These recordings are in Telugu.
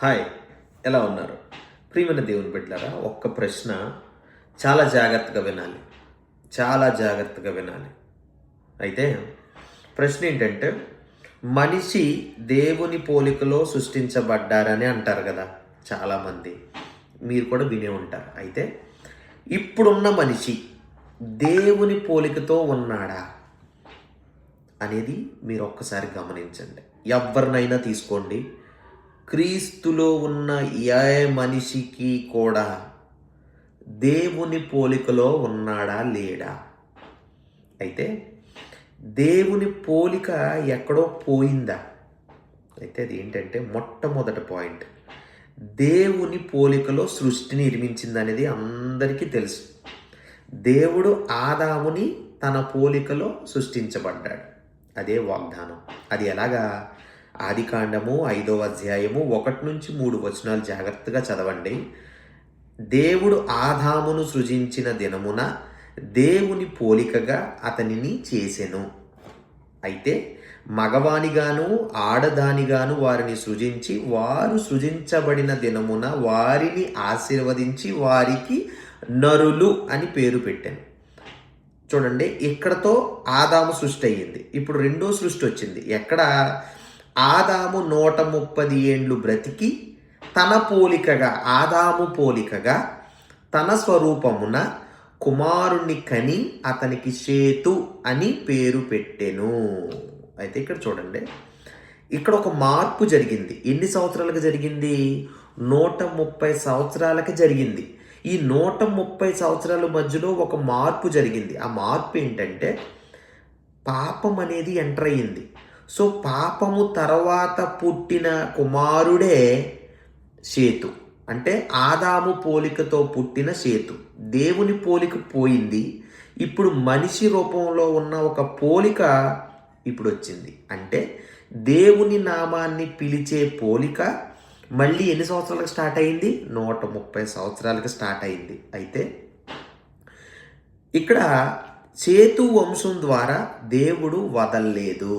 హాయ్, ఎలా ఉన్నారు? ప్రియమైన దేవుని బిడ్డలారా, ఒక్క ప్రశ్న చాలా జాగ్రత్తగా వినాలి. చాలా జాగ్రత్తగా వినాలి. అయితే ప్రశ్న ఏంటంటే, మనిషి దేవుని పోలికలో సృష్టించబడ్డారని అంటారు కదా చాలామంది. మీరు కూడా వినే ఉంటారు. అయితే ఇప్పుడున్న మనిషి దేవుని పోలికతో ఉన్నాడా అనేది మీరు ఒక్కసారి గమనించండి. ఎవరినైనా తీసుకోండి, క్రీస్తులో ఉన్న ఏ మనిషికి కూడా దేవుని పోలికలో ఉన్నాడా లేడా? అయితే దేవుని పోలిక ఎక్కడో పోయిందా? అయితే అది ఏంటంటే మొట్టమొదటి పాయింట్, దేవుని పోలికలో సృష్టిని నిర్మించింది అనేది అందరికీ తెలుసు. దేవుడు ఆదాముని తన పోలికలో సృష్టించబడ్డాడు. అదే వాగ్దానం. అది ఎలాగా? ఆదికాండము 5వ అధ్యాయము 1-3 వచనాలు జాగ్రత్తగా చదవండి. దేవుడు ఆదామును సృజించిన దినమున దేవుని పోలికగా అతనిని చేసెను. అయితే మగవానిగాను ఆడదానిగాను వారిని సృజించి, వారు సృజించబడిన దినమున వారిని ఆశీర్వదించి వారికి నరులు అని పేరు పెట్టాను. చూడండి, ఇక్కడతో ఆదాము సృష్టి అయ్యింది. ఇప్పుడు రెండో సృష్టి వచ్చింది. ఎక్కడ? ఆదాము 130 ఏండ్లు బ్రతికి తన పోలికగా, ఆదాము పోలికగా తన స్వరూపమున కుమారుణ్ణి కని అతనికి షేతు అని పేరు పెట్టెను. అయితే ఇక్కడ చూడండి, ఇక్కడ ఒక మార్పు జరిగింది. ఎన్ని సంవత్సరాలకు జరిగింది? 130 సంవత్సరాలకి జరిగింది. ఈ 130 సంవత్సరాల మధ్యలో ఒక మార్పు జరిగింది. ఆ మార్పు ఏంటంటే, పాపం అనేది ఎంటర్ అయ్యింది. సో పాపము తర్వాత పుట్టిన కుమారుడే షేతు. అంటే ఆదాము పోలికతో పుట్టిన షేతు. దేవుని పోలిక పోయింది. ఇప్పుడు మనిషి రూపంలో ఉన్న ఒక పోలిక ఇప్పుడు వచ్చింది. అంటే దేవుని నామాన్ని పిలిచే పోలిక మళ్ళీ ఎన్ని సంవత్సరాలకు స్టార్ట్ అయింది? 130 సంవత్సరాలకు స్టార్ట్ అయింది. అయితే ఇక్కడ షేతు వంశం ద్వారా దేవుడు వదల్లేదు.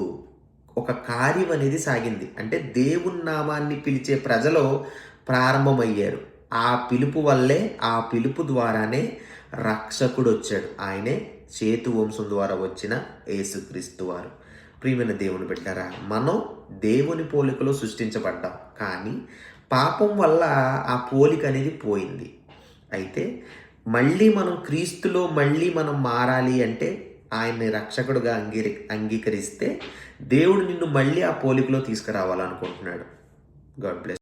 ఒక కార్యం అనేది సాగింది. అంటే దేవుని నామాన్ని పిలిచే ప్రజలు ప్రారంభమయ్యారు. ఆ పిలుపు వల్లే, ఆ పిలుపు ద్వారానే రక్షకుడు వచ్చాడు. ఆయనే షేతు వంశం ద్వారా వచ్చిన యేసుక్రీస్తు వారు. ప్రియమైన దేవుని బిడ్డారా, మనం దేవుని పోలికలో సృష్టించబడ్డాం. కానీ పాపం వల్ల ఆ పోలిక అనేది పోయింది. అయితే మళ్ళీ మనం క్రీస్తులో మళ్ళీ మనం మారాలి అంటే, ఆయన్ని రక్షకుడుగా అంగీకరిస్తే దేవుడు నిన్ను మళ్ళీ ఆ పోలికలో తీసుకురావాలనుకుంటున్నాడు. God bless.